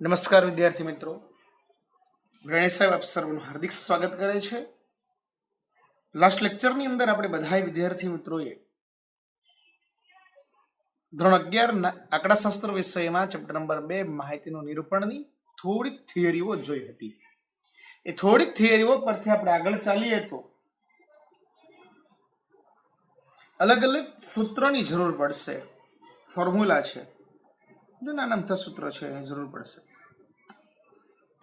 નમસ્કાર વિદ્યાર્થી મિત્રો, ગણેશ સાહેબ આપ સર્વનું હાર્દિક સ્વાગત કરે છે. લાસ્ટ લેક્ચરની અંદર આપણે બધા વિદ્યાર્થી મિત્રોએ ધોરણ 11 આંકડાશાસ્ત્ર વિષયમાં ચેપ્ટર નંબર 2 માહિતીનું નિરૂપણની થોડીક થિયરીઓ જોઈ હતી. એ થોડીક થિયરીઓ પરથી આપણે આગળ ચાલીએ તો અલગ અલગ સૂત્રોની જરૂર પડશે. ફોર્મ્યુલા છે, નાના નાના સૂત્રો છે, એની જરૂર પડશે.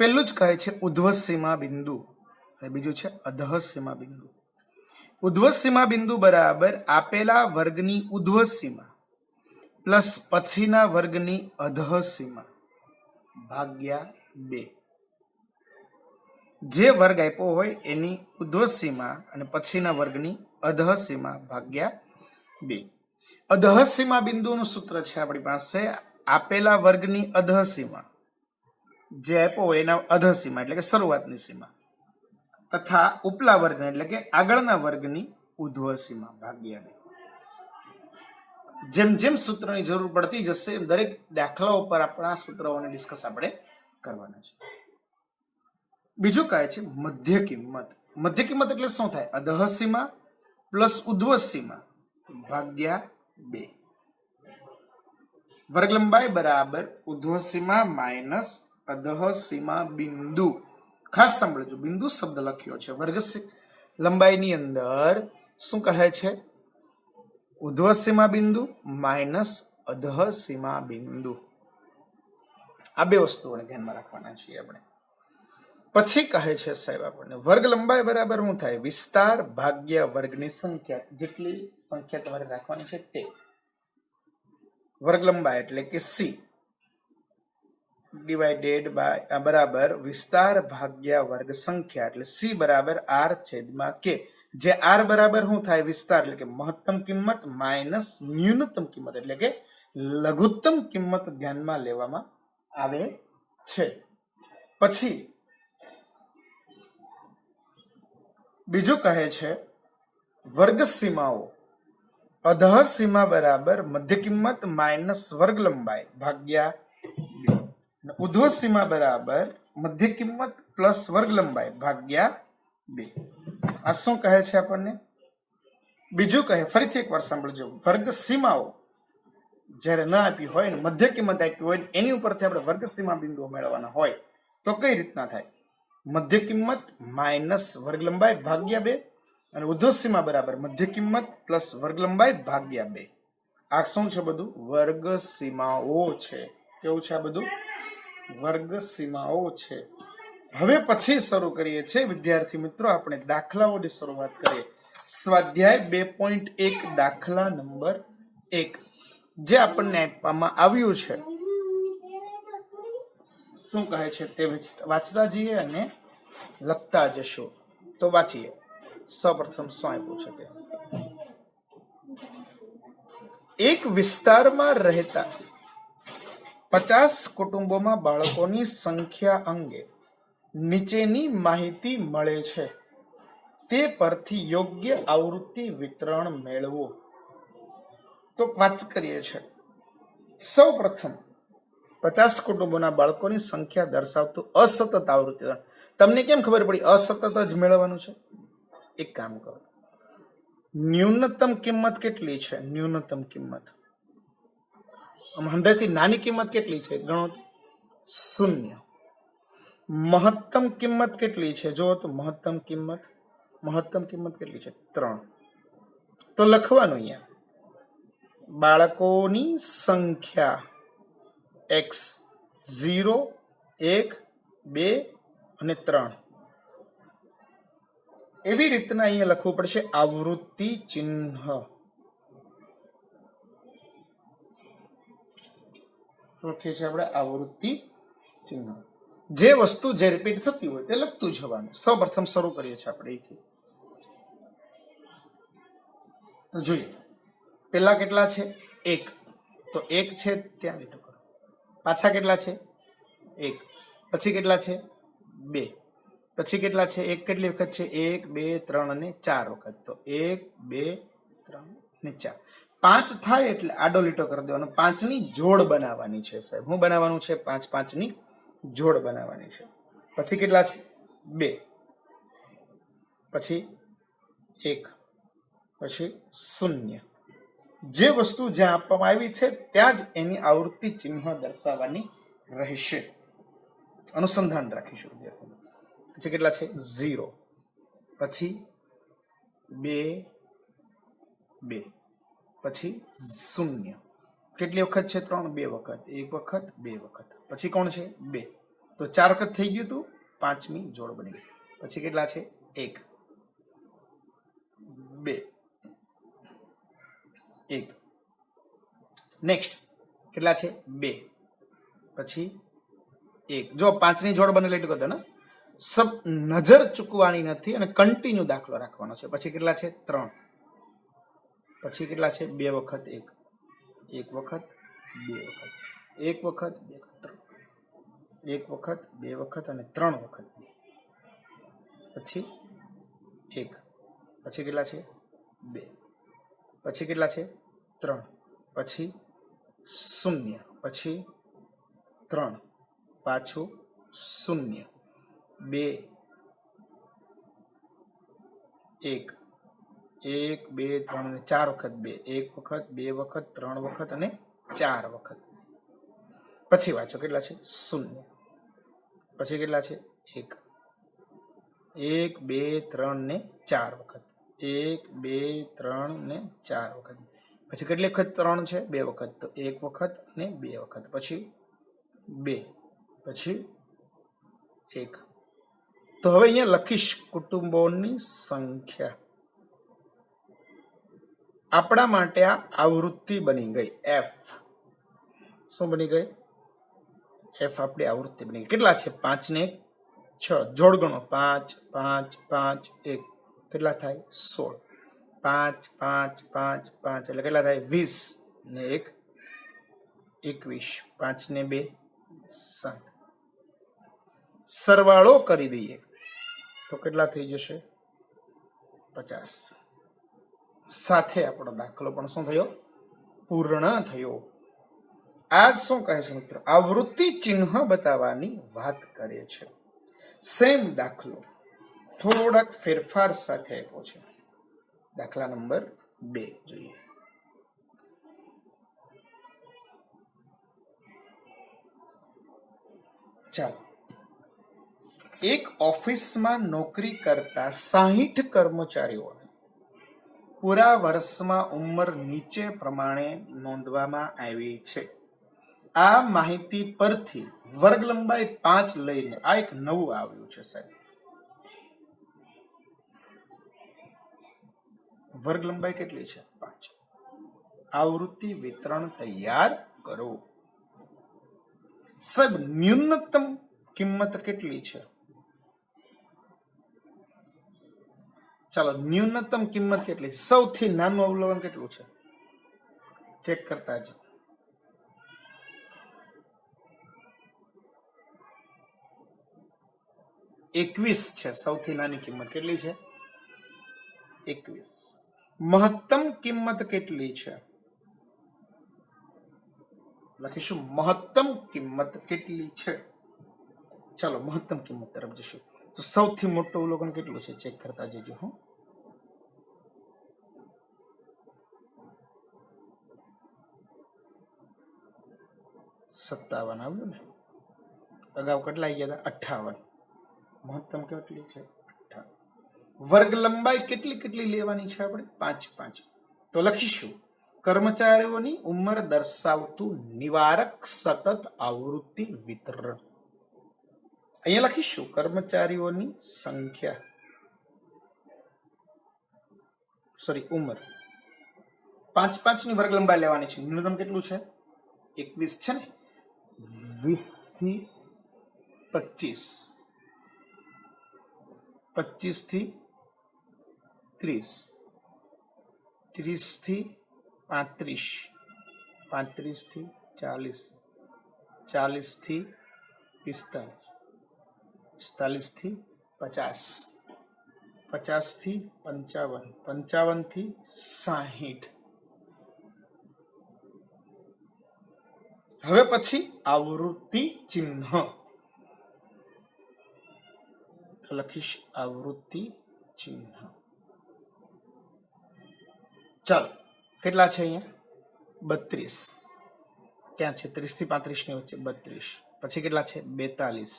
પહેલું જ કહે છે ઉધ્વ સીમા બિંદુ અને બીજું છે અધઃ સીમા બિંદુ. ઉધ્વ સીમા બિંદુ બરાબર આપેલા વર્ગની ઉધ્વ સીમા પ્લસ પછીના વર્ગની અધઃ સીમા ભાગ્યા 2. જે વર્ગ આપ્યો હોય એની ઉધ્વ સીમા અને પછીના વર્ગની અધઃ સીમા ભાગ્યા 2. અધઃ સીમા બિંદુનું સૂત્ર છે આપણી પાસે આપેલા વર્ગની અધઃ સીમા, જે આપ્યો હોય એના અધઃ સીમા એટલે કે શરૂઆતની સીમા, તથા ઉપલા વર્ગ એટલે કે આગળના વર્ગની ઉધ્વ સીમા ભાગ્યા 2. જેમ જેમ સૂત્રની જરૂર પડતી જશે એમ દરેક દાખલાઓ પર આપણા સૂત્રોને ડિસ્કસ આપણે કરવાના છે. બીજું કહે છે મધ્ય કિંમત. મધ્ય કિંમત એટલે શું થાય? અધઃ સીમા પ્લસ ઉધ્વ સીમા ભાગ્યા 2. વર્ગ લંબાઈ બરાબર ઉધ્વ સીમા માઇનસ અધઃ સીમા બિંદુ. ખાસ સાંભળજો, બિંદુ શબ્દ લખ્યો છે. વર્ગ લંબાઈની અંદર શું કહે છે? ઉધ્વ સીમા બિંદુ માઇનસ અધઃ સીમા બિંદુ. આ બે વસ્તુઓને ધ્યાનમાં રાખવાના છીએ આપણે. પછી કહે છે સાહેબ આપણને વર્ગ લંબાઈ બરાબર શું થાય? વિસ્તાર ભાગ્યા વર્ગની સંખ્યા. જેટલી સંખ્યા તમારે રાખવાની છે તે. વર્ગ લંબાઈ એટલે કે સી ડિવાઇડેડ બાય બરાબર વિસ્તાર ભાગ્યા વર્ગ સંખ્યા એટલે સી બરાબર આર છેદમાં કે. જે આર બરાબર શું થાય? વિસ્તાર એટલે કે મહત્તમ કિંમત માઇનસ ન્યૂનતમ કિંમત એટલે કે લઘુત્તમ કિંમત ધ્યાનમાં લેવામાં આવે છે. પછી બીજું કહે છે વર્ગ સીમાઓ. અધઃ સીમા બરાબર મધ્ય કિંમત માઇનસ વર્ગ લંબાઈ ભાગ્યા 2. ઉધ્વ સીમા બરાબર મધ્ય કિંમત પ્લસ વર્ગ લંબાઈ ભાગ્યા 2. આ શું કહે છે આપણને? બીજું કહે, ફરીથી એકવાર સાંભળજો, વર્ગ સીમાઓ જ્યારે ન આપી હોય ને મધ્ય કિંમત આપી હોય એની ઉપરથી આપણે વર્ગ સીમા બિંદુઓ મેળવવાના હોય તો કઈ રીતના થાય? મધ્ય કિંમત માઇનસ વર્ગ લંબાઈ ભાગ્યા 2 અને ઉધ્વ સીમા બરાબર મધ્ય કિંમત પ્લસ વર્ગ લંબાઈ ભાગ્યા 2. આ શું છે? બધું વર્ગ સીમાઓ છે. કેવું છે આ બધું? વર્ગ સીમાઓ છે. હવે પછી શરૂ કરીએ છીએ વિદ્યાર્થી મિત્રો, આપણે દાખલાઓની શરૂઆત કરીએ. સ્વાધ્યાય 2.1 દાખલા નંબર 1 જે આપણને આપવામાં આવ્યું છે. શું કહે છે તે વાંચતા જઈએ અને લખતા જશો. તો વાંચીએ. સૌપ્રથમ શું આપ્યું છે તે. એક વિસ્તારમાં રહેતા 50 કુટુંબોમાં બાળકોની સંખ્યા અંગે નીચેની માહિતી મળે છે. તે પરથી યોગ્ય આવૃત્તિ વિતરણ મેળવો. તો વાંચ કરીએ છીએ. સૌ પ્રથમ 50 કુટુંબોના બાળકોની સંખ્યા દર્શાવતું અસતત આવૃત્તિ. તમને કેમ ખબર પડી અસતત જ મેળવવાનું છે? એક કામ કરો, ન્યૂનતમ કિંમત કેટલી છે? ન્યૂનતમ કિંમત અંદરથી નાની કિંમત કેટલી છે? ગણો. 0. મહત્તમ કિંમત કેટલી છે? જો તો મહત્તમ કિંમત કેટલી છે? 3. તો લખવાનું અહીંયા બાળકોની સંખ્યા x 0 1 2 અને 3. એવી રીતના અહીંયા લખવું પડશે આવૃત્તિ ચિહ્ન. ઓળખીએ છીએ આપણે આવૃત્તિ ચિહ્ન. જે વસ્તુ જે રિપીટ થતી હોય તે લખતું જવાનું. સૌ પ્રથમ શરૂ કરીએ છીએ આપણે અહીંથી. તો જોઈએ પેલા કેટલા છે? 1. તો 1 છે ત્યાં લીટો કરો. પાછા કેટલા છે? 1. પછી કેટલા છે? 2. પછી કેટલા છે? 1 કેટલી વખત છે? 1 2 3 અને 4 વખત. તો 1 2 3 અને 4. 5 થાય એટલે આડો લીટો કરી દેવાનો. 5 ની જોડ બનાવવાની છે સાહેબ. શું બનાવવાનું છે? 5 5 ની જોડ બનાવવાની છે. પછી કેટલા છે? 2, પછી 1, પછી 0. જે વસ્તુ જ્યાં આપવામાં આવી છે ત્યાં જ એની આવૃત્તિ ચિહ્ન દર્શાવવાની રહેશે. અનુસંધાન રાખીશું. પછી કેટલા છે? 0, પછી 2, 2, પછી 0. કેટલી વખત છે? 3, 2 વખત, 1 વખત, 2 વખત. પછી કોણ છે? 2. તો 4 વખત થઈ ગયું તું. 5મી જોડ બની ગઈ. પછી કેટલા છે? 1, 2, 1. નેક્સ્ટ કેટલા છે? 2, પછી 1. જો 5ની જોડ બનેલી એટલું કહો ને, સબ નજર ચૂકવાની નથી અને કન્ટિન્યુ દાખલો રાખવાનો છે. પછી કેટલા છે? 3. પછી કેટલા છે? 2 વખત 1, 1 વખત, 2 વખત, 1 વખત, 2 વખત, 3, 1 વખત, 2 વખત અને 3 વખત. પછી 1, પછી કેટલા છે? 2, પછી કેટલા છે? 3, પછી 0, પછી 3, પાછું 0, 2, 1, 1, 2, 3 અને 4 વખત 2, 1 વખત, 2 વખત, 3 વખત અને 4 વખત. પછી વાંચો કેટલા છે? 0. પછી કેટલા છે? 1, 1, 2, 3 ને 4 વખત, 1, 2, 3 ને 4 વખત. પછી કેટલી વખત 3 છે? 2 વખત. તો 1 વખત ને 2 વખત. પછી 2, પછી 1. તો હવે અહીંયા લખીશ કુટુંબોની સંખ્યા. આપણા માટે આ આવૃત્તિ બની ગઈ F. શું બની ગઈ? F આપણી આવૃત્તિ બની ગઈ. કેટલા છે? 5 ને 6. જોડ ગણો. 5, 5, 5, 1. કેટલા થાય? 16. 5, 5, 5, 5 એટલે કેટલા થાય? 20 ને 1, 21. 5 ને 2, 7. સરવાળો કરી દઈએ તો કેટલા થઈ જશે? 50. સાથે આપણો દાખલો પણ શું થયો? પૂર્ણ થયો. આ શું કહે છે મિત્રો? આવૃત્તિ ચિહ્ન બતાવવાની વાત કરે છે. સેમ દાખલો થોડાક ફેરફાર સાથે આપ્યો છે. દાખલા નંબર 2 જોઈએ. ચાલો, એક ઓફિસમાં નોકરી કરતા 60 કર્મચારીઓ પૂરા વર્ષમાં ઉંમર નીચે પ્રમાણે નોંધવામાં આવી છે. આ માહિતી પરથી વર્ગ લંબાઈ 5 લઈને આ એક નવું આવ્યું છે સાહેબ. વર્ગ લંબાઈ કેટલી છે? 5. આવૃત્તિ વિતરણ તૈયાર કરો. સાહેબ ન્યૂનતમ કિંમત કેટલી છે? ચાલો, ન્યૂનતમ કિંમત કેટલી છે? સૌથી નાનું અવલોકન કેટલું છે? ચેક કરતા જાઓ. એકવીસ છે સૌથી નાની કિંમત. કેટલી છે? 21. મહત્તમ કિંમત કેટલી છે? લખીશું મહત્તમ કિંમત કેટલી છે. ચાલો મહત્તમ કિંમત તરફ જશું. તો સૌથી મોટું અવલોકન કેટલું છે? ચેક કરતા જજો. હું 57 આવ્યું ને. અગાઉ કેટલા આવી ગયા હતા? 58. મહત્તમ કેટલી છે? 58. વર્ગ લંબાઈ કેટલી કેટલી લેવાની છે આપણે? 5 5. તો લખીશું કર્મચારીઓની ઉંમર દર્શાવતું નિવારક સતત આવૃત્તિ વિતરણ. અહીંયા લખીશું કર્મચારીઓની સંખ્યા, સોરી ઉંમર. 5 5 ની વર્ગ લંબાઈ લેવાની છે. ન્યૂનતમ કેટલું છે? 21 છે ને. 20 થી 25, 25 થી 30, 30 થી 35, 35 થી 40, 40 થી 45, 45 થી 50, 50 થી 55, 55 થી 60. હવે પછી આવૃત્તિ ચિહ્ન. લખીશ આવૃત્તિ ચિહ્ન. ચાલો કેટલા છે અહીંયા? 32. ક્યાં છે? 30 થી 35 ની વચ્ચે 32. પછી કેટલા છે? 42.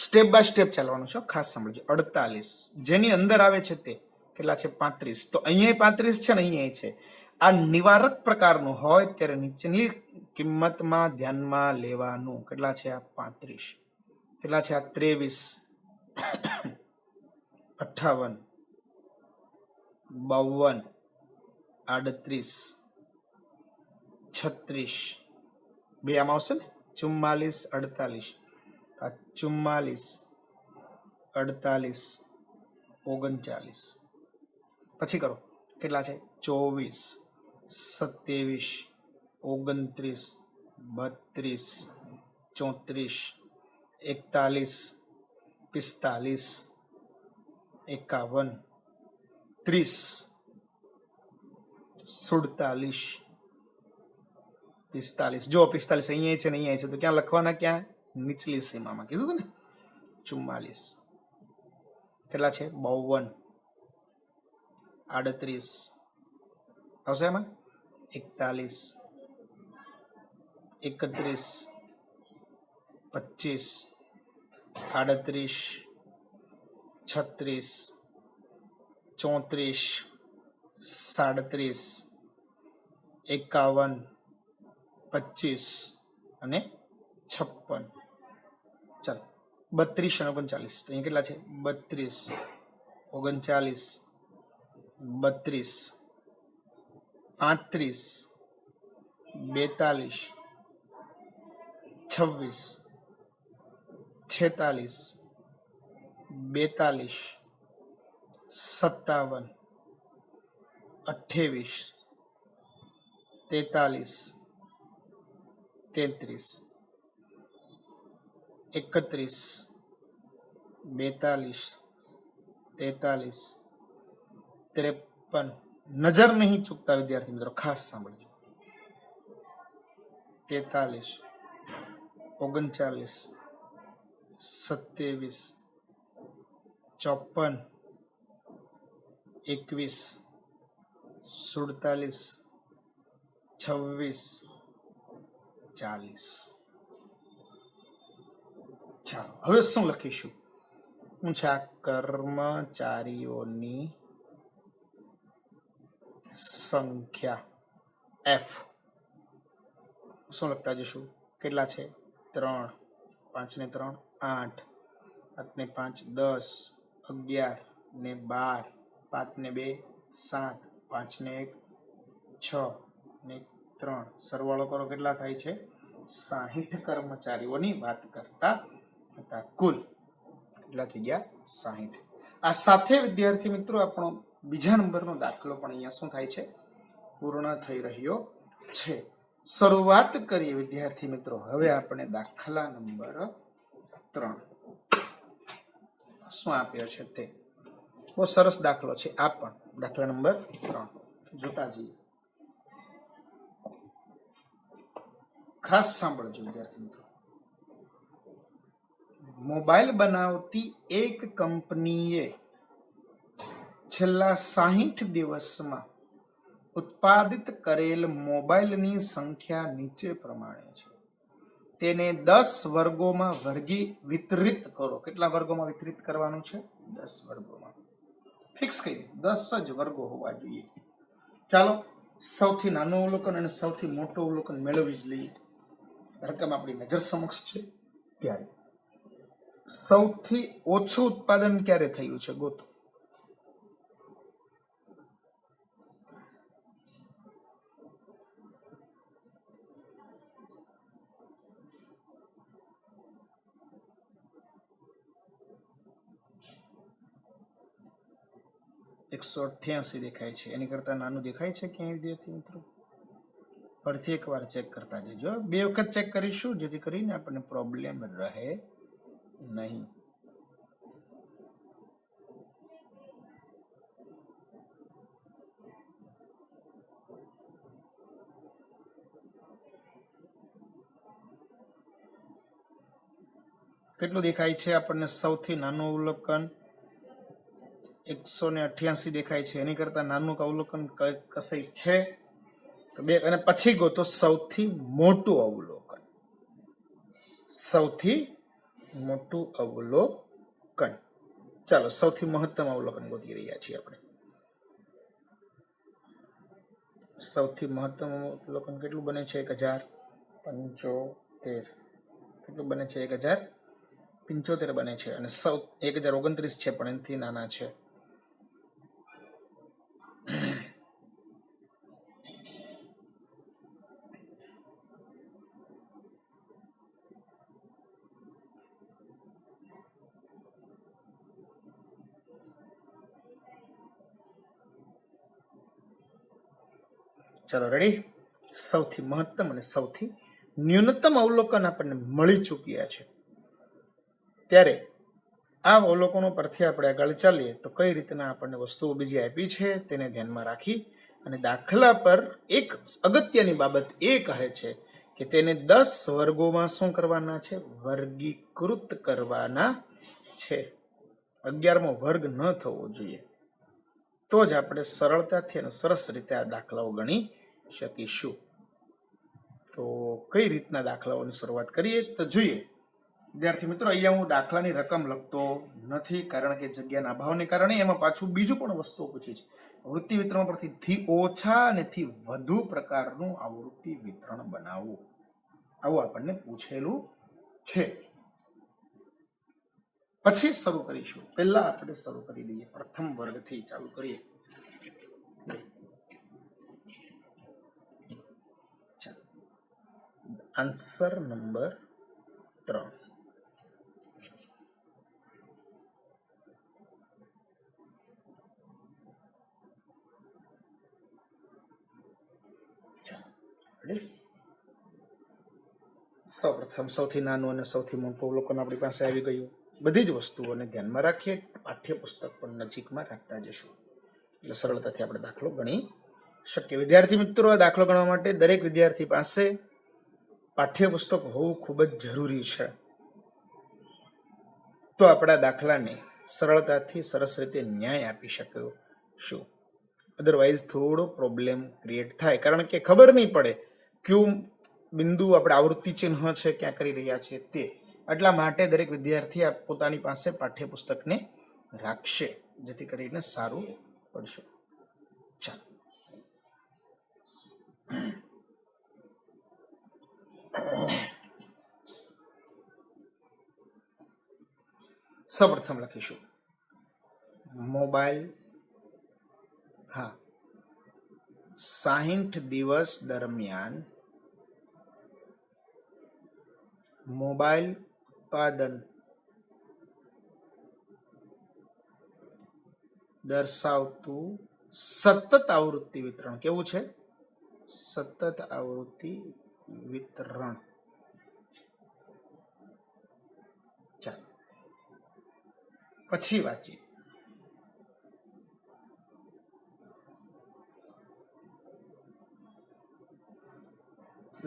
સ્ટેપ બાય સ્ટેપ ચાલવાનું છે, ખાસ સાંભળજો. 48 જેની અંદર આવે છે તે કેટલા છે? 35. તો અહીંયા 35 છે ને અહીંયા છે. આ નિવારક પ્રકારનું હોય ત્યારે નીચેની કિંમતમાં ધ્યાનમાં લેવાનું. કેટલા છે? આ 35. કેટલા છે? આ 23, 58, 52, 38, 36. બે આમાં આવશે ને? 44, 48. આ 44, 48, 39. પછી કરો. કેટલા છે? 24, 27, 29, 32, 34, 41, 45, 51, 30, 47, 45. જો 45 અહીંયા છે ને અહીંયા છે, તો ક્યાં લખવાના? ક્યાં? નીચલી સીમામાં કીધું હતું ને. 44. કેટલા છે? 52, 38 આવશે એમાં. 41, 31, 25, 38, 36, 34, 37, 51, 25 અને 56. ચાલો 32 અને 39. તો અહીંયા કેટલા છે? 32, 39, 32, 35, 42, 26, 46, 42, 57, 28, 43, 33, 31, 42, 43, 53. નજર નહીં ચૂકતા વિદ્યાર્થી મિત્રો, ખાસ સાંભળજો. 43, 39, 27, 54, 21, 47, 26, 40. ચાલો હવે શું લખીશું? હું છે આ કર્મચારીઓની સંખ્યા F. શું લખતા જશું? કેટલા છે? 3, 5 ને 3 8, 7 ને 5 10, 11 ને 12, 5 ને 2 7, 5 ને 1 6 ને 3. સરવાળો કરો. કેટલા થાય છે? 60 કર્મચારીઓની વાત કરતા હતા. કુલ કેટલા થઈ ગયા? 60. આ સાથે વિદ્યાર્થી મિત્રો આપણો બીજા નંબરનો દાખલો પણ અહીંયા શું થાય છે? પૂર્ણ થઈ રહ્યો છે. શરૂઆત કરીએ વિદ્યાર્થી મિત્રો. હવે આપણે દાખલા નંબર 3 શું આપ્યો છે તે બહુ સરસ દાખલો છે. આ પણ દાખલા નંબર 3 જોતા જઈએ. ખાસ સાંભળજો વિદ્યાર્થી મિત્રો. મોબાઈલ બનાવતી એક કંપનીએ છેલ્લા 60 દિવસમાં ઉત્પાદિત કરેલ મોબાઈલની સંખ્યા નીચે પ્રમાણે છે. તેને 10 વર્ગોમાં વિતરિત કરો. કેટલા વર્ગોમાં વિતરિત કરવાનું છે? 10 વર્ગોમાં. ફિક્સ કરી દે, 10 જ વર્ગો હોવા જોઈએ. ચાલો સૌથી નાનું અવલોકન અને સૌથી મોટું અવલોકન મેળવી જ લઈએ. રકમ આપણી નજર સમક્ષ છે ત્યારે સૌથી ઓછું ઉત્પાદન ક્યારે થયું છે? ગોતો. $188 દેખાય છે. એની કરતા નાનું દેખાય છે ક્યાંય વિદ્યાર્થી મિત્રો? ફરીથી એકવાર ચેક કરતા જજો. 2 વખત ચેક કરીશું જેથી કરીને આપણને પ્રોબ્લેમ રહે નહીં. કેટલું દેખાય છે આપણને? સૌથી નાનું અવલોકન 188 દેખાય છે. એની કરતા નાનું અવલોકન કશે છે તો બે, અને પછી ગોતો સૌથી મોટું અવલોકન. સૌથી મોટું અવલોકન. ચાલો સૌથી મહત્તમ અવલોકન ગોતી રહ્યા છીએ આપણે. સૌથી મહત્તમ અવલોકન કેટલું બને છે? 1075. કેટલું બને છે? 1075 બને છે. અને 1029 છે પણ એનાથી નાના છે. ચાલો રેડી. સૌથી મહત્તમ અને સૌથી ન્યૂનતમ અવલોકન આપણને મળી ચૂક્યા છે. ત્યારે આ અવલોકનો પરથી આપણે આગળ ચાલીએ તો કઈ રીતના આપણને વસ્તુઓ બીજી આપી છે તેને ધ્યાનમાં રાખી અને દાખલા પર એક અગત્યની બાબત એ કહે છે કે તેને 10 વર્ગોમાં શું કરવાના છે? વર્ગીકૃત કરવાના છે. 11મો વર્ગ ન થવો જોઈએ. તો જ આપણે સરળતાથી અને સરસ રીતે આ દાખલાઓ ગણી શકીશું. તો કઈ રીતના દાખલાઓની શરૂઆત કરીએ તો જોઈએ. વિદ્યાર્થી મિત્રો, અહીંયા હું દાખલાની રકમ લખતો નથી કારણ કે જગ્યાના અભાવને કારણે. એમાં પાછું બીજું પણ વસ્તુઓ પૂછી છે. વૃત્તિ વિતરણ પરથી થી ઓછા અને થી વધુ પ્રકારનું આવૃત્તિ વિતરણ બનાવવું, આવું આપણને પૂછેલું છે. પછી શરૂ કરીશું. પહેલા આપણે શરૂ કરી દઈએ, પ્રથમ વર્ગથી ચાલુ કરીએ. Answer number 3. સૌપ્રથમ સૌથી નાનું અને સૌથી મોટું અવલોકન આપણી પાસે આવી ગયું. બધી જ વસ્તુઓને ધ્યાનમાં રાખીએ, પાઠ્યપુસ્તક પણ નજીકમાં રાખતા જશું એટલે સરળતાથી આપણે દાખલો ગણી શકીએ. વિદ્યાર્થી મિત્રો, આ દાખલો ગણવા માટે દરેક વિદ્યાર્થી પાસે પાઠ્યપુસ્તક હોવું ખૂબ જ જરૂરી છે. તો આપણા દાખલાને સરળતાથી સરસ રીતે ન્યાય આપી શકીશું. અધરવાઇઝ થોડો પ્રોબ્લેમ ક્રિએટ થાય કારણ કે ખબર નહીં પડે કયું બિંદુ આપણે આવૃત્તિ ચિહ્ન છે ક્યાં કરી રહ્યા છે તે. એટલા માટે દરેક વિદ્યાર્થી પોતાની પાસે પાઠ્યપુસ્તકને રાખશે જેથી કરીને સારું પડશે. ચાલો સૌપ્રથમ લખીશું મોબાઈલ 60 દિવસ દરમિયાન મોબાઈલ ઉત્પાદન દર્શાવતું સતત આવૃત્તિ વિતરણ. કેવું છે? સતત આવૃત્તિ વિતરણ. ચાલો પછી વાંચીએ.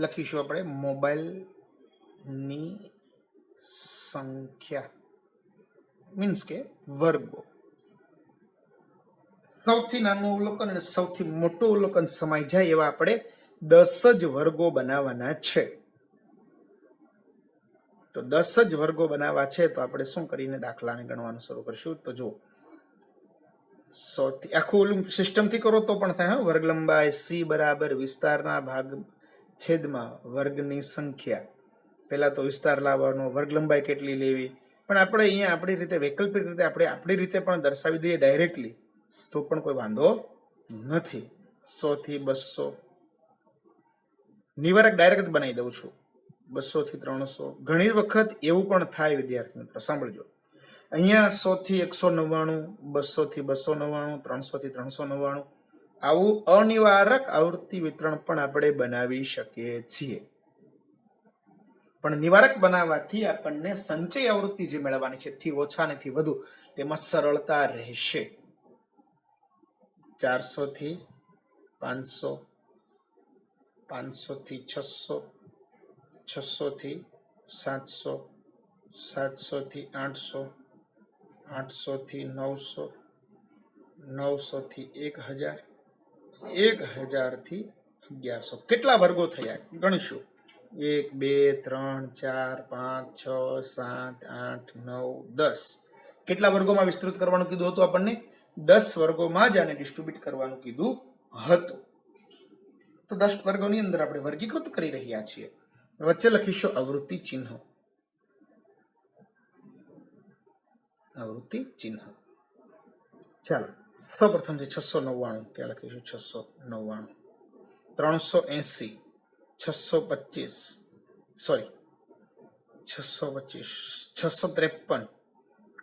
લખીશું આપણે મોબાઈલની સંખ્યા મીન્સ કે વર્ગો. સૌથી નાનું અવલોકન અને સૌથી મોટું અવલોકન સમાઈ જાય એવા આપણે 10 જ વર્ગો બનાવવાના છે. તો 10 જ વર્ગો બનાવવા છે તો આપણે શું કરીને દાખલાને ગણવાનું શરૂ કરશું. તો જો સૌથી આખું સિસ્ટમથી કરો તો પણ થાય. વર્ગ લંબાઈ સી બરાબર વિસ્તારના ભાગ છેદમાં વર્ગની સંખ્યા. પહેલા તો વિસ્તાર લાવવાનો, વર્ગ લંબાઈ કેટલી લેવી, પણ આપણે અહીંયા આપણી રીતે વૈકલ્પિક રીતે આપણે આપણી રીતે પણ દર્શાવી દઈએ ડાયરેક્ટલી તો પણ કોઈ વાંધો નથી. 100 થી 200 નિવારક ડાયરેક્ટ બનાવી દઉં છું. 200 થી 300. ઘણી વખત એવું પણ થાય વિદ્યાર્થી મિત્રો, સાંભળજો. અહીંયા 100 થી 199, 200 થી 299, 300 થી 399 આવું અનિવારક આવૃત્તિ વિતરણ પણ આપણે બનાવી શકીએ છીએ. પણ નિવારક બનાવવાથી આપણને સંચય આવૃત્તિ જે મેળવવાની છે થી ઓછા અને થી વધુ તેમાં સરળતા રહેશે. 400 થી 500, 500 થી 600, 600 થી 700, 700 થી 800, 800 થી 900, 900 થી 1000, 1000 થી 1100. કેટલા વર્ગો થયા ગણીશું? 1 2 3 4 5 6 7 8 9 10. કેટલા વર્ગોમાં વિસ્તૃત કરવાનું કીધું હતું આપણને? 10 વર્ગોમાં જ આને ડિસ્ટ્રીબ્યુટ કરવાનું કીધું હતું. તો 10 વર્ગોની અંદર આપણે વર્ગીકૃત કરી રહ્યા છીએ. વચ્ચે લખીશું આવૃત્તિ ચિહ્ન. આવૃત્તિ ચિહ્ન. ચાલો, સૌપ્રથમ છે 699. ક્યાં લખીશું? 699. 380, 625, સોરી 625, 653.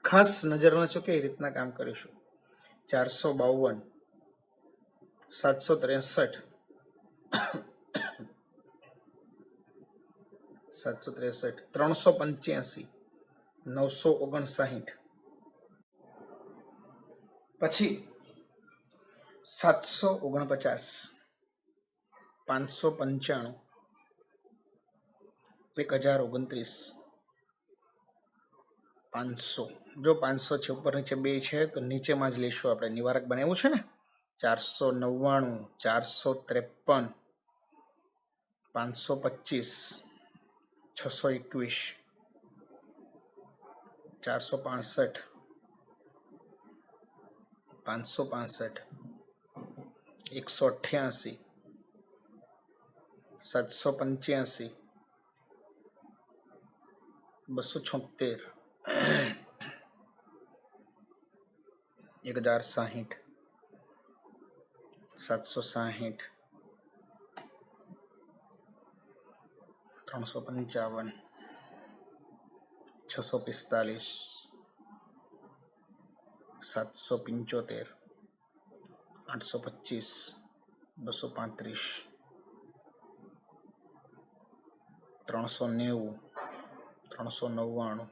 ખાસ નજર વાંચો કે રીતના કામ કરીશું. 452, 763, 763, 385, 959. પછી 749, 595, 1029, 500. જો 500 છે, ઉપર નીચે 2 છે તો નીચેમાં જ લઈશું આપણે. નિવારક બનાવ્યું છે ને. 499, 453, 525, 621, 465, 565, 188, 785, 276, 1060, 760, 355, 645, 775, 825, 235, 390, 399,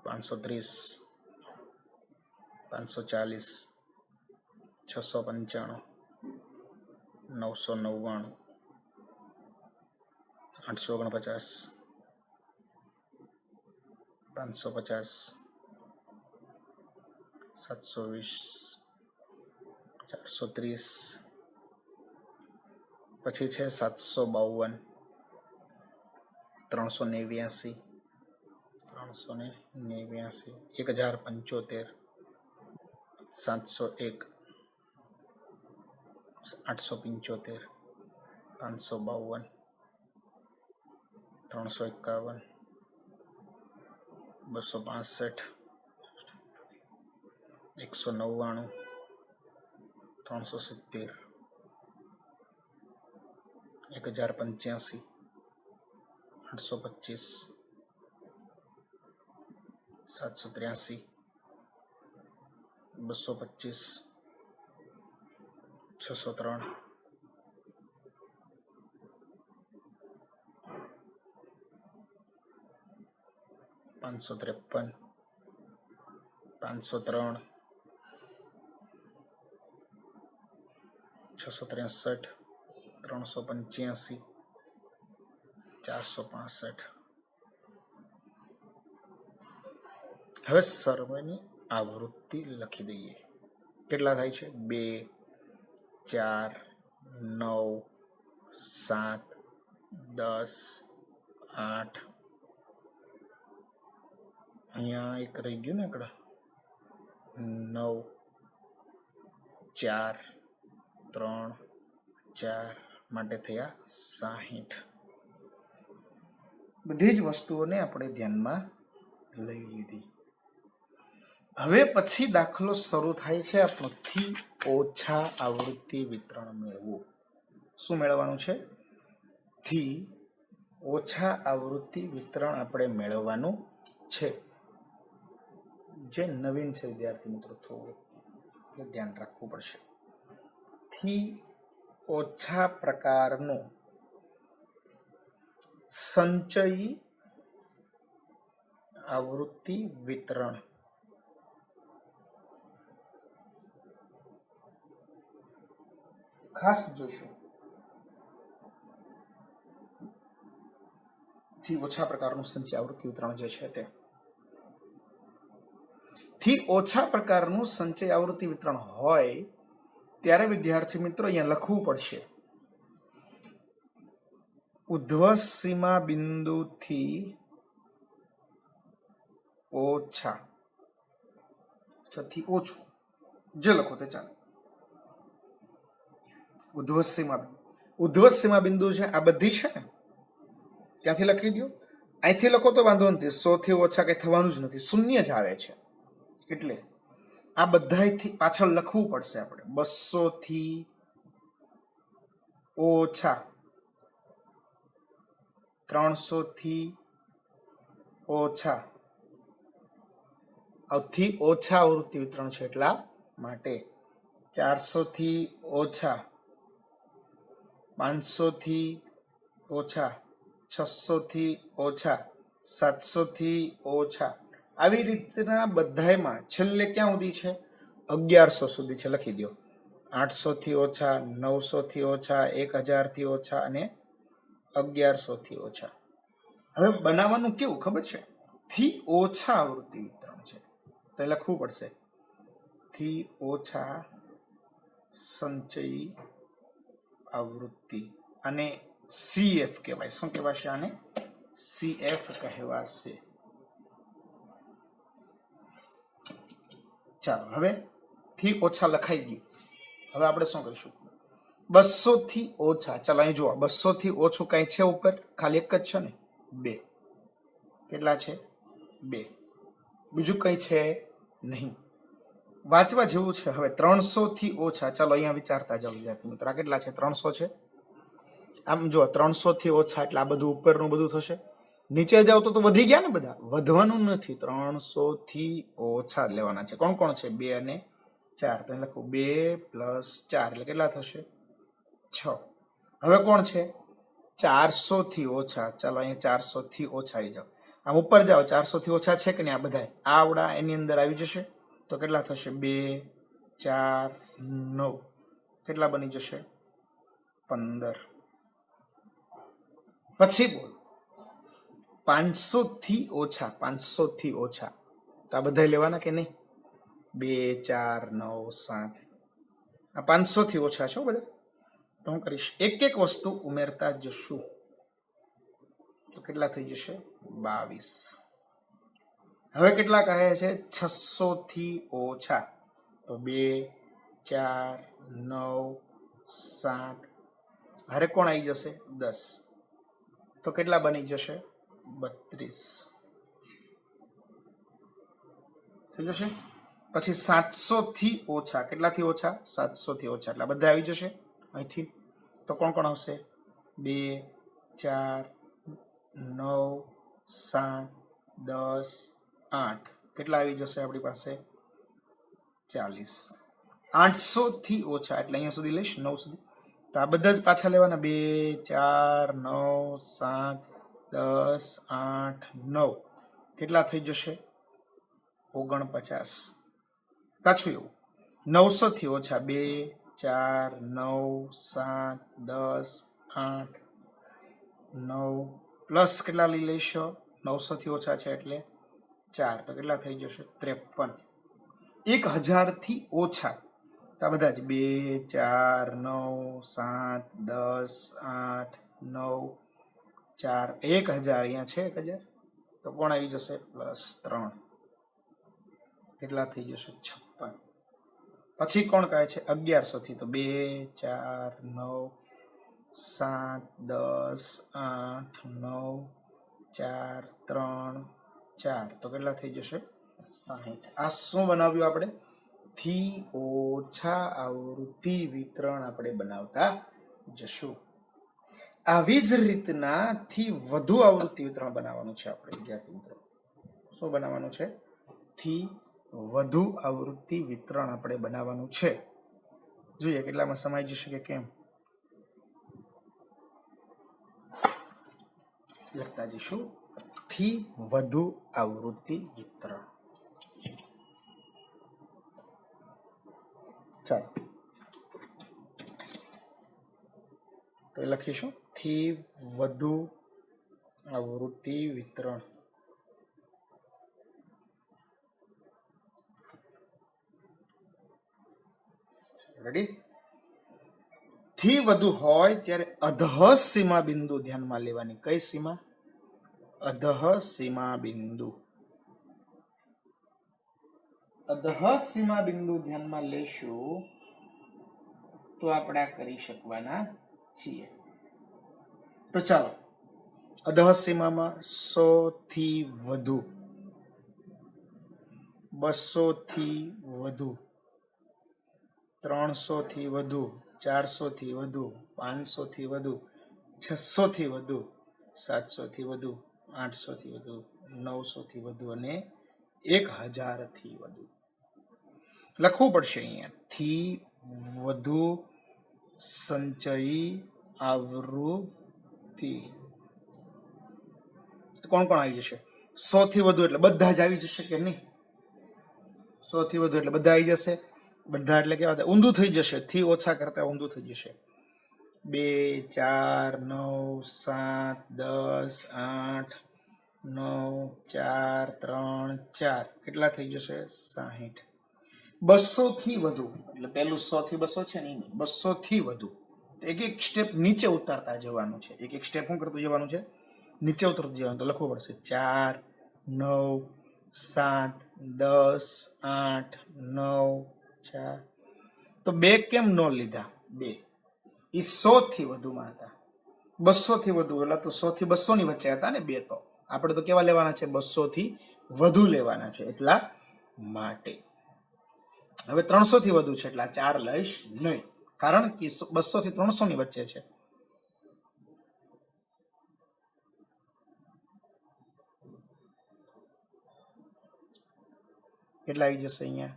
530, 540, 695, 999, 849, 550, 720, 430. પછી છે 752, 389, 389, 1075, 701, 875, 552, 351, 265, 199, 370, 1085, 825, 783, 225, 603, 553, 503, 663, 385, 465. હવે સર્વની આવૃત્તિ લખી દઈએ. કેટલા થાય છે? 2, 4, 9, 7, 10, 8. અહીંયા એક રહી ગયું ને આગળ. 9, 4, 3, 4 માટે થયા 60. બધી જ વસ્તુઓને આપણે ધ્યાનમાં લઈ લીધી. હવે પછી દાખલો શરૂ થાય છે આપણો થી ઓછા આવૃત્તિ વિતરણ મેળવવું. શું મેળવવાનું છે? થી ઓછા આવૃત્તિ વિતરણ આપણે મેળવવાનું છે. જે નવીન છે વિદ્યાર્થી મિત્રો, થોડું ધ્યાન રાખવું પડશે. થી ઓછા પ્રકારનું સંચયી આવૃત્તિ વિતરણ. ખાસ જોશું. થી ઓછા પ્રકારનું સંચય આવૃત્તિ વિતરણ જે છે તે થી ઓછા પ્રકારનું સંચય આવૃત્તિ વિતરણ હોય ત્યારે વિદ્યાર્થી મિત્રો અહીંયા લખવું પડશે ઉધ્વ સીમા બિંદુથી ઓછા થી ઓછું જે લખો તે ચાલે. ઉધ્વ સીમા બિંદુ છે આ બધી છે ને ત્યાંથી લખી દો. અહીંથી લખો તો વાંધો નથી, 100 થી ઓછા કઈ થવાનું જ નથી, શૂન્ય જ આવે છે. એટલે આ બધાથી પાછળ લખવું પડશે આપણે 200 થી ઓછા, 300 થી ઓછા, થી ઓછા આવૃત્તિ વિતરણ છે એટલા માટે 400 થી ઓછા, 500 થી ઓછા, 600 થી ઓછા, 700 થી ઓછા, આવી રીતના બધામાં છેલ્લે ક્યાં સુધી છે 1100 સુધી છે. લખી દો 800 થી ઓછા, 900 થી ઓછા, 1000 થી ઓછા અને 1100 થી ઓછા. હવે બનાવવાનું કેવું ખબર છે, થી ઓછા આવૃત્તિ વિતરણ છે તો લખવું પડશે થી ઓછા સંચય આવૃત્તિ, અને CF કહેવાય. શું કહેવાશે આને? CF કહેવાશે. ચાલો હવે થી ઓછા લખાઈ ગયું. હવે આપણે શું કરીશું 200 થી ઓછા. ચાલો અહીં જુઓ 200 થી ઓછું કઈ છે ઉપર? ખાલી એક જ છે ને 2. કેટલા છે 2, બીજું કઈ છે નહીં. વાંચવા જેવું છે. હવે 300 થી ઓછા, ચાલો અહીંયા વિચારતા જાઓ વિદ્યાર્થી મિત્રો. આ કેટલા છે 300 છે. આમ જો 300 થી ઓછા એટલે આ બધું ઉપરનું બધું થશે. નીચે જાવ તો વધી ગયા ને બધા, વધવાનું નથી. 300 થી ઓછા લેવાના છે. કોણ કોણ છે 2 અને 4, તો લખો 2 + 4 એટલે કેટલા થશે 6. હવે કોણ છે 400 થી ઓછા, ચાલો અહીંયા 400 થી ઓછા આવી જાઓ. આમ ઉપર જાઓ 400 થી ઓછા છે કે નહીં? આ બધા આવડા એની અંદર આવી જશે તો કેટલા થશે 2 4 9, કેટલા બની જશે 15. પછી બોલ 500 થી ઓછા, 500 થી ઓછા તો આ બધા લેવાના કે નહીં? 2 4 9 7, આ 500 થી ઓછા છે બધા. તો હું કરીશ એક એક વસ્તુ ઉમેરતા જશું તો કેટલા થઈ જશે 22. હવે કેટલા કહે છે 600 થી ઓછા, તો 2 4 9 7, હારે કોણ આવી જશે 10, તો કેટલા બની જશે 32 થઈ જશે. પછી 700 થી ઓછા, કેટલાથી ઓછા 700 થી ઓછા એટલે બધા આવી જશે અહીંથી. તો કોણ કોણ આવશે 2 4 9 7 10 8, કેટલા આવી જશે આપણી પાસે 40. 800 થી ઓછા એટલે અહીંયા સુધી લઈશ 9 સુધી, તો આ બધા જ પાછા લેવાના 2 4 9 7 10 8 9, કેટલા થઈ જશે 49. પાછું એવું 900 થી ઓછા 2 4 9 7 10 8 9 પ્લસ કેટલા લઈ લઈશો 900 થી ઓછા છે એટલે 4, તો કેટલા થઈ જશે 53. 1000 થી ઓછા તો આ બધા જ 2 4 9 7 10 8 9 4, 1000 અહીંયા છે 1000, તો કોણ આવી જશે +3, કેટલા થઈ જશે 56. પછી કોણ કહે છે 1100 થી, તો 2 4 9 7 10 8 9 4 3 4, તો કેટલા થઈ જશે 60. આ શું બનાવ્યું આપણે? થી ઓછા આવૃત્તિ વિતરણ આપણે બનાવતા જશું. આવી જ રીતના થી વધુ આવૃત્તિ વિતરણ બનાવવાનું છે આપણે વિદ્યાર્થી મિત્રો. શું બનાવવાનું છે? થી વધુ આવૃત્તિ વિતરણ આપણે બનાવવાનું છે. જોઈએ કેટલામાં સમાઈ જશે કે કેમ. લખતા જઈશું થી વધુ આવૃત્તિ વિતરણ. ચાલો તો લખીશું થી વધુ આવૃત્તિ વિતરણ. રેડી? થી વધુ હોય ત્યારે અધઃ સીમા બિંદુ ધ્યાનમાં લેવાની. કઈ સીમા? અધઃ સીમા બિંદુ. અધઃ સીમા બિંદુ ધ્યાનમાં લેશું તો આપણે આ કરી શકવાના છીએ. તો ચાલો, અધઃ સીમામાં 100 થી વધુ, 200 થી વધુ, 300 થી વધુ, 400 થી વધુ, 500 થી વધુ, 600 થી વધુ, 700 થી વધુ, 800 થી વધુ, 900 થી વધુ અને 1000 થી વધુ. લખવું પડશે અહીંયા. થી વધુ સંચયી આવૃત્તિ. કોણ કોણ આવી જશે? 100 થી વધુ એટલે બધા જ આવી જશે કે નહીં? 100 થી વધુ એટલે બધા આવી જશે. બધા એટલે કેવા? ઊંધું થઈ જશે. થી ઓછા કરતા ઊંધું થઈ જશે. 2, 4, 9, 7, 10, 8, 9, 4, 3, 4 કેટલા થઈ જશે? 60. 200 થી વધુ એટલે પેલું 100 થી 200 છે ને, 200 થી વધુ એક એક સ્ટેપ નીચે ઉતારતા જવાનું છે. એક એક સ્ટેપ શું કરતું જવાનું છે? નીચે ઉતરતું જવાનું. તો લખવું પડશે 4, 9, 7, 10, 8, 9, 4. તો 2 કેમ ન લીધા? 2 એ 100 થી વધુમાં હતા. 200 થી વધુ એટલે તો 100 થી 200 ની વચ્ચે હતા ને 2. તો આપણે તો કેવા લેવાના છે? 200 થી વધુ લેવાના છે એટલા માટે. હવે 300 થી વધુ છે એટલે 4 લઈશ નહીં, કારણ કે 200 થી 300 ની વચ્ચે છે. કેટલા આવી જશે અહીંયા?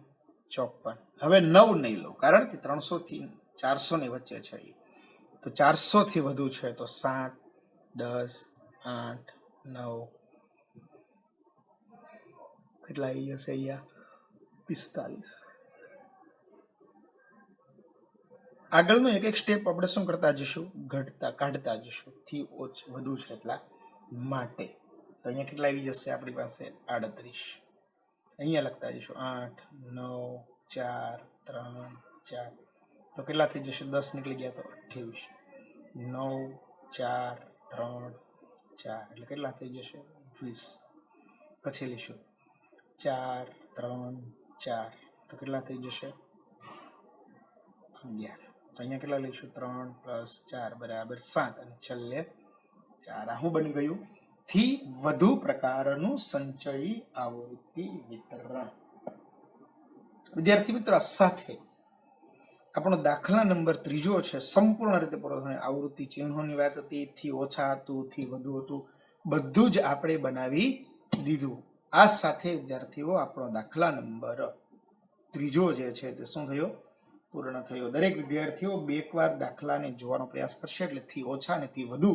54. હવે 9 નહીં લો, કારણ કે 300 થી 400 ની વચ્ચે છે. તો 400 થી વધુ છે તો 7, 10, 8, 9 કેટલા આવી જશે અહીંયા? 45. આગળનું એક એક સ્ટેપ આપણે શું કરતા જઈશું? કાઢતા જઈશું. થી વધુ છે એટલા માટે. તો અહીંયા કેટલા આવી જશે આપણી પાસે? 38. અહીંયા લખતા જઈશું 8, 9, 4, 3, 4. તો કેટલા થઈ જશે? 10 નીકળી ગયા તો 28. 9, 4, 3, 4 એટલે કેટલા થઈ જશે? 20. પછી લઈશું 4, 3, 4 તો કેટલા થઈ જશે? 11. તો અહીંયા કેટલા લઈશું? 3 + 4 બરાબર 7 અને છેલ્લે 4. આ શું બની ગયું? થી વધુ પ્રકારનું સંચયી આવૃત્તિ વિતરણ. વિદ્યાર્થી મિત્રો, સાથે આપણો દાખલા નંબર 3 છે સંપૂર્ણ રીતે પૂરો થયો. આવૃત્તિ ચિહ્નોની વાત હતી, થી ઓછા હતું, થી વધુ હતું, બધું જ આપણે બનાવી દીધું. આ સાથે વિદ્યાર્થીઓ આપણો દાખલા નંબર 3 જે છે તે શું થયો? પૂર્ણ થયો. દરેક વિદ્યાર્થીઓ 2 વાર દાખલાને જોવાનો પ્રયાસ કરશે એટલે થી ઓછા અને થી વધુ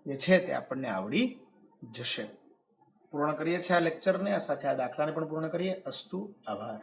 જે છે તે આપણને આવડી જશે. પૂર્ણ કરીએ છીએ આ લેક્ચરને, આ સાથે આ દાખલાને પણ પૂર્ણ કરીએ. અસ્તુ. આભાર.